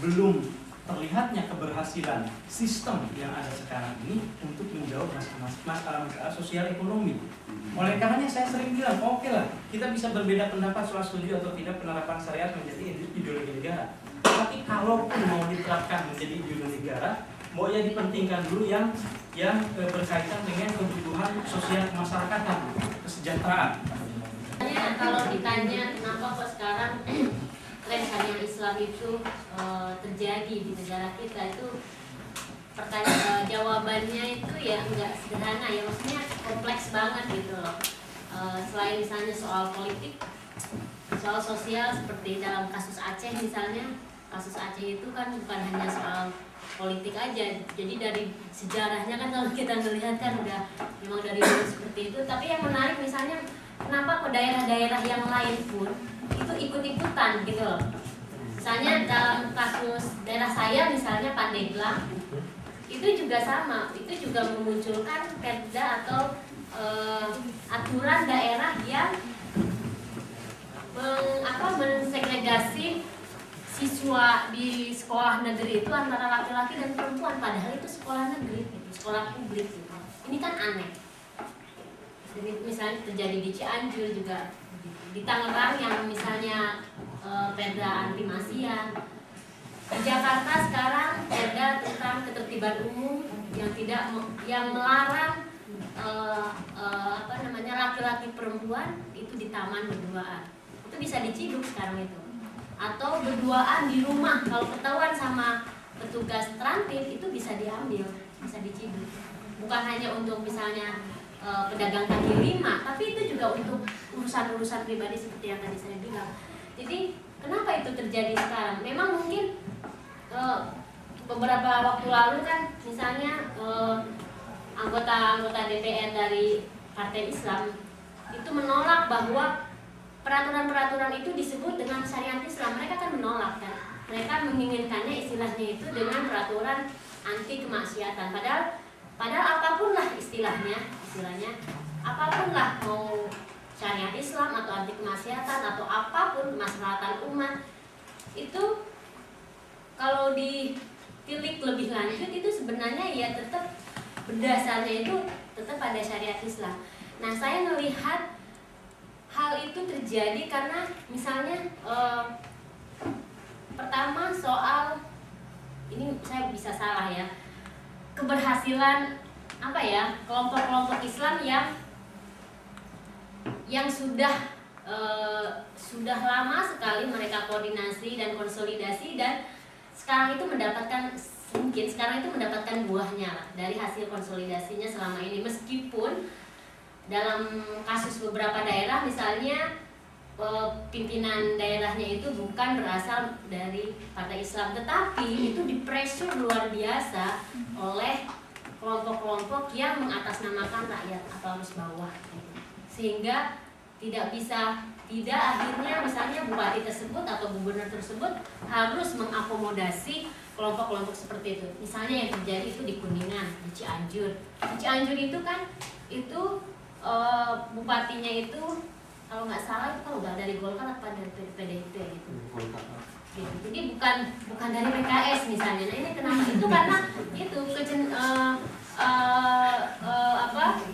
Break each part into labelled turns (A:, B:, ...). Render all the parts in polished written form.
A: belum terlihatnya keberhasilan sistem yang ada sekarang ini untuk menjawab masalah sosial ekonomi. Oleh karenanya saya sering bilang, oke lah, kita bisa berbeda pendapat soal setuju atau tidak penerapan syariat menjadi ideologi negara. Tapi kalaupun mau diterapkan menjadi ideologi negara, mau ya dipentingkan dulu yang berkaitan dengan kebutuhan sosial kemasyarakatan, kesejahteraan.
B: Kalau ditanya kenapa kok sekarang tren syariah Islam itu terjadi di negara kita, itu jawabannya itu ya nggak sederhana ya, maksudnya kompleks banget gitu loh. Selain misalnya soal politik, soal sosial seperti dalam kasus Aceh misalnya, kasus Aceh itu kan bukan hanya soal politik aja, jadi dari sejarahnya kan kalau kita melihat kan udah memang dari dulu seperti itu. Tapi yang menarik misalnya kenapa ke daerah-daerah yang lain pun itu ikut-ikutan gitu loh. Misalnya dalam kasus daerah saya misalnya Pandeglang, itu juga sama, itu juga memunculkan perda atau aturan daerah yang mensegregasi siswa di sekolah negeri itu antara laki-laki dan perempuan, padahal itu sekolah negeri, sekolah publik gitu. Ini kan aneh. Jadi misalnya terjadi di Cianjur juga, di Tangerang yang misalnya perda anti maksiat. Di Jakarta sekarang perda tentang ketertiban umum yang melarang laki-laki perempuan itu di taman berduaan. Itu bisa diciduk sekarang itu. Atau berduaan di rumah, kalau ketahuan sama petugas transit itu bisa diambil, bisa diciduk. Bukan hanya untuk misalnya pedagang kaki lima, tapi itu juga untuk urusan-urusan pribadi seperti yang tadi saya bilang. Jadi kenapa itu terjadi sekarang? Memang mungkin beberapa waktu lalu kan misalnya anggota DPR dari Partai Islam itu menolak bahwa peraturan-peraturan itu disebut dengan syariat Islam. Mereka kan menolak kan. Mereka menginginkannya istilahnya itu dengan peraturan anti kemaksiatan. Padahal apapun lah istilahnya apapun lah, mau syariat Islam atau anti kemaksiatan atau apapun kemaslahatan umat, itu kalau ditilik lebih lanjut itu sebenarnya ya tetap berdasarnya itu tetap pada syariat Islam. Nah, saya melihat hal itu terjadi karena misalnya pertama soal ini saya bisa salah ya, keberhasilan kelompok-kelompok Islam yang sudah lama sekali mereka koordinasi dan konsolidasi dan sekarang itu mendapatkan buahnya lah dari hasil konsolidasinya selama ini, meskipun dalam kasus beberapa daerah misalnya pimpinan daerahnya itu bukan berasal dari Partai Islam, tetapi itu dipressure luar biasa oleh kelompok-kelompok yang mengatasnamakan rakyat atau arus bawah, sehingga tidak akhirnya misalnya bupati tersebut atau gubernur tersebut harus mengakomodasi kelompok-kelompok seperti itu. Misalnya yang terjadi itu di Kuningan, di Cianjur. Di Cianjur itu kan bupatinya itu kalau nggak salah itu kalau nggak dari Golkar apa dari PDIP gitu. Jadi bukan dari PKS misalnya. Nah ini kenapa? Itu karena itu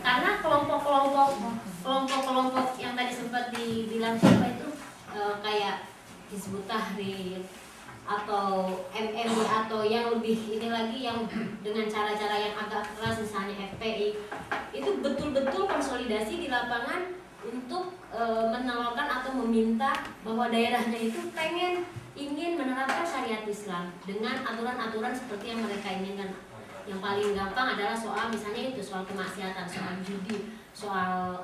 B: karena kelompok-kelompok yang tadi sempat dibilang siapa itu kayak Hizbut Tahrir atau MMI atau yang lebih ini lagi yang dengan cara-cara yang agak keras misalnya FPI itu betul-betul konsolidasi di lapangan untuk menelurkan atau meminta bahwa daerahnya itu ingin menerapkan syariat Islam dengan aturan-aturan seperti yang mereka inginkan. Yang paling gampang adalah soal misalnya itu soal kemaksiatan, soal judi, soal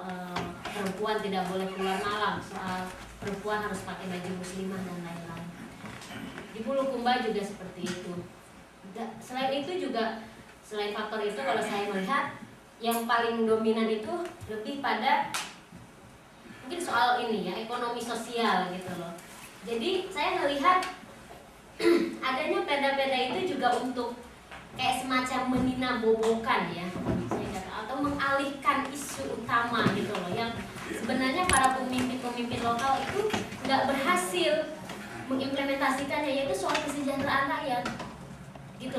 B: perempuan tidak boleh keluar malam, soal perempuan harus pakai baju muslimah dan lain-lain. Di Bulukumba juga seperti itu. Selain itu juga, selain faktor itu kalau saya melihat yang paling dominan itu lebih pada mungkin soal ini ya, ekonomi sosial gitu loh. Jadi saya melihat adanya perda-perda itu juga untuk kayak semacam meninabobokan ya, atau mengalihkan isu utama gitu loh, yang sebenarnya para pemimpin lokal itu nggak berhasil mengimplementasikannya, yaitu soal kesejahteraan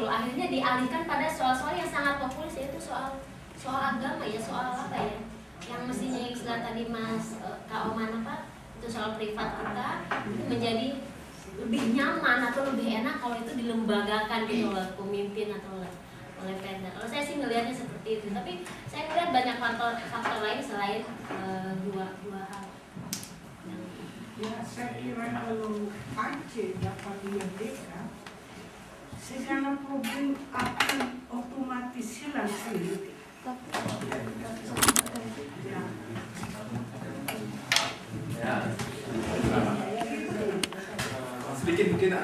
B: gitu loh. Akhirnya dialihkan pada soal-soal yang sangat populis, yaitu soal agama ya, soal apa ya, yang mestinya istilah tadi Mas Kak Oman apa itu soal privat kita itu menjadi lebih nyaman atau lebih enak kalau itu dilembagakan gitu oleh pemimpin atau oleh Pemda. Kalau saya sih melihatnya seperti itu, tapi saya melihat banyak faktor lain selain dua hal.
C: Ya, saya kira kalau Aceh dapat merdeka, segala problem akan otomatis hilang sendiri.
D: Ya. Sedikit mungkin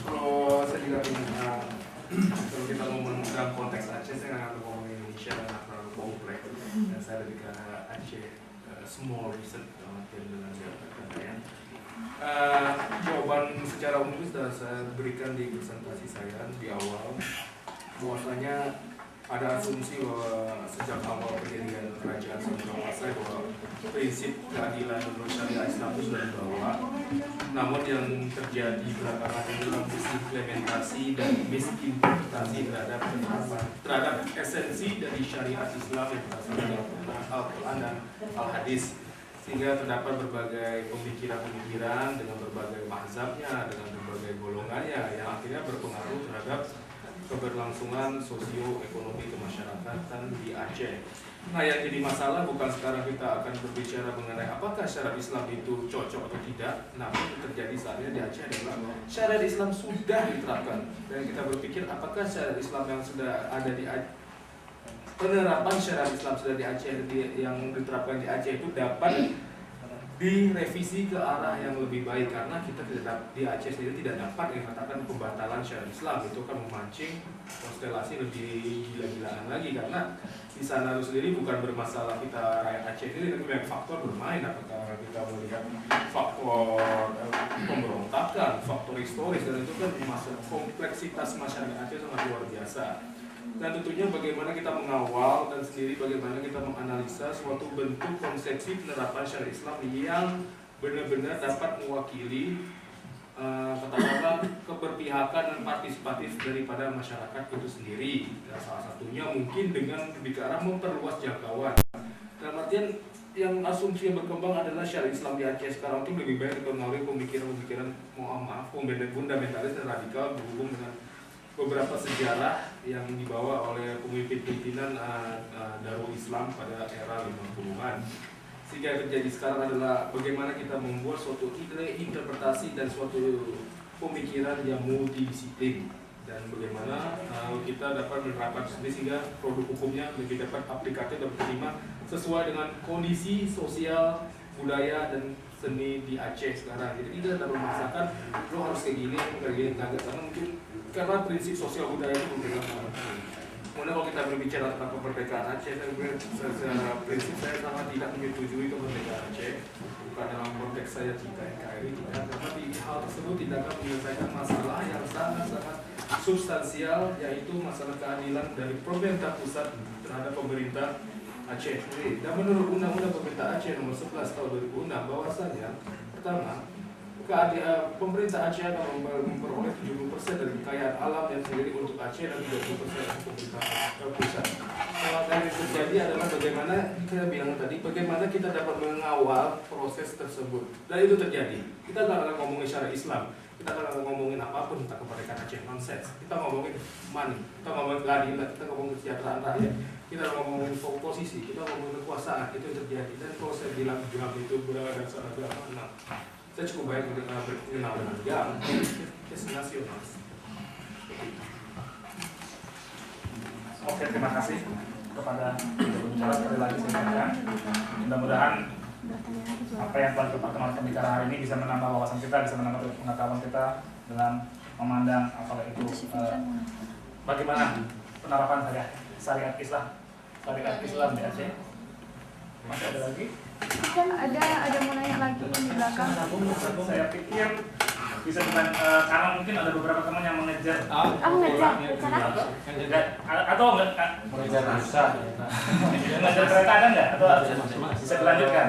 D: kalau saya juga ingin kalau kita ngomong dalam konteks Aceh, saya nggak akan ngomong Indonesia dan terlalu kompleks. Dan saya lebih ke Aceh small recent dengan ya. Jawaban secara umum sudah saya berikan di presentasi saya di awal, bahwasanya ada asumsi bahwa sejak awal pendirian kerajaan Sumatera Pasai bahwa prinsip keadilan menurut syariat Islam itu sudah dibawa. Namun yang terjadi belakangan ini dalam sisi implementasi dan misinterpretasi terhadap esensi dari syariat Islam yang berasal dari Al-Quran dan Al-Hadis, sehingga terdapat berbagai pemikiran-pemikiran dengan berbagai mazhabnya, dengan berbagai golongannya yang akhirnya berpengaruh terhadap keberlangsungan sosioekonomi kemasyarakatan di Aceh. Nah, yang jadi masalah bukan sekarang kita akan berbicara mengenai apakah syariat Islam itu cocok atau tidak, namun yang terjadi saatnya di Aceh adalah syariat Islam sudah diterapkan, dan kita berpikir apakah syariat Islam yang sudah ada di Aceh, penerapan syariat Islam sudah di Aceh yang diterapkan di Aceh itu dapat direvisi ke arah yang lebih baik, karena kita tidak di Aceh sendiri tidak dapat mengatakan pembatalan syariat Islam. Itu akan memancing konstelasi lebih gila-gilaan lagi, karena di sana itu sendiri bukan bermasalah kita rakyat Aceh sendiri, tapi banyak faktor bermain. Apakah kita melihat faktor pemberontakan, faktor historis, dan itu kan masalah kompleksitas masyarakat Aceh sangat luar biasa. Dan tentunya bagaimana kita mengawal dan sendiri bagaimana kita menganalisa suatu bentuk konsepsi penerapan syariat Islam yang benar-benar dapat mewakili katakanlah keberpihakan dan partisipatif daripada masyarakat itu sendiri. Dan salah satunya mungkin dengan lebih ke arah memperluas jangkauan. Dalam artian yang asumsi yang berkembang adalah syariat Islam di Aceh sekarang itu lebih banyak dipengaruhi pemikiran-pemikiran fundamentalis dan radikal berhubung dengan beberapa sejarah yang dibawa oleh pemimpin-pimpinan Darul Islam pada era 50-an. Sehingga yang terjadi sekarang adalah bagaimana kita membuat suatu interpretasi dan suatu pemikiran yang multidisiplin, dan bagaimana kita dapat menerapkan sendiri sehingga produk hukumnya lebih dapat aplikatif dan diterima sesuai dengan kondisi sosial, budaya, dan seni di Aceh sekarang. Jadi kita dapat memaksakan lo harus kayak gini, agak karena mungkin karena prinsip sosial budaya itu berbeda. Kemudian kalau kita berbicara tentang kemerdekaan Aceh, secara prinsip saya sangat tidak menyetujui kemerdekaan Aceh, bukan dalam konteks saya cinta NKRI, tidak, karena di hal tersebut tidak akan menyelesaikan masalah yang sangat-sangat substansial, yaitu masalah keadilan dari pemerintah pusat terhadap pemerintah Aceh sendiri. Dan menurut Undang-Undang Pemerintah Aceh nomor 11 tahun 2006 bahwasanya pertama, pemerintah Aceh akan memperoleh 70% dari kekayaan alam yang sendiri untuk Aceh dan 30% untuk pemerintah pusat. Yang terjadi adalah bagaimana kita bilang tadi, bagaimana kita dapat mengawal proses tersebut, dan itu terjadi. Kita nggak akan ngomongin syariat Islam, kita akan ngomongin apapun tentang kemerdekaan Aceh, nonsense. Kita ngomongin money, kita ngomongin keadilan, kita ngomongin kesejahteraan rakyat, kita ngomongin posisi, kita ngomongin kekuasaan, itu yang terjadi. Dan kalau saya bilang jihad itu berdasar agama, nah, saya cukup baik mengenal dengan jam, it's nasional.
E: Oke, terima kasih kepada pembicara. Sekali lagi saya sampaikan, mudah-mudahan apa yang telah pertemuan pembicara hari ini bisa menambah wawasan kita, bisa menambah pengetahuan kita dalam memandang apalagi itu bagaimana penerapan syariat Islam di Aceh. Masih ada lagi?
F: Kan ada mau nanya lagi di belakang.
E: Saya pikir bisa bukan karena mungkin ada beberapa teman yang mengejar atau enggak
D: Mengejar masa.
E: mengejar kereta ada enggak atau bisa dilanjutkan?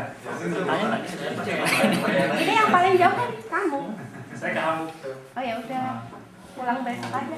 F: Ini yang paling jauh kan kamu.
E: Saya ke Hamburg.
F: Oh ya udah pulang besok aja.